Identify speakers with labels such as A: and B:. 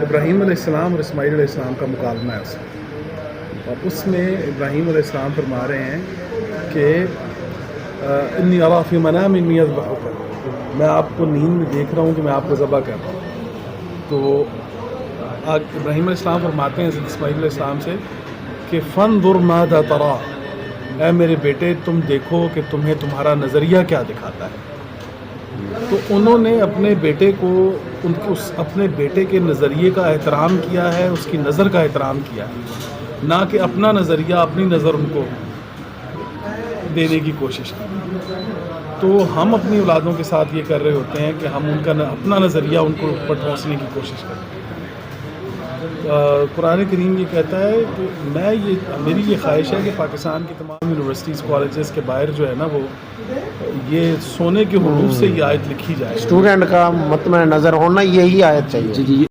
A: ابراہیم علیہ السلام اور اسماعیل علیہ السلام کا مکالمہ ہے اس میں، اور اس میں ابراہیم علیہ السلام فرما رہے ہیں کہ انی اری فی منامی انی اذبحک، میں آپ کو نیند میں دیکھ رہا ہوں کہ میں آپ کو ذبح کر رہا ہوں۔ تو ابراہیم علیہ السلام فرماتے ہیں حضرت اسماعیل علیہ السلام سے کہ فانظر ماذا تری، اے میرے بیٹے تم دیکھو کہ تمہیں تمہارا نظریہ کیا دکھاتا ہے۔ تو انہوں نے اپنے بیٹے کو اپنے بیٹے کے نظریے کا احترام کیا ہے، اس کی نظر کا احترام کیا ہے، نہ کہ اپنا نظریہ اپنی نظر ان کو دینے کی کوشش کی۔ تو ہم اپنی اولادوں کے ساتھ یہ کر رہے ہوتے ہیں کہ ہم ان کا اپنا نظریہ ان کو اوپر ٹھونسنے کی کوشش کرتے ہیں۔ قرآن کریم یہ کہتا ہے کہ میری یہ خواہش ہے کہ پاکستان کی تمام یونیورسٹیز کالجز کے باہر جو ہے نا وہ یہ سونے کے حروف سے یہ آیت لکھی جائے۔
B: اسٹوڈنٹ کا مطمئن نظر ہونا یہی آیت چاہیے۔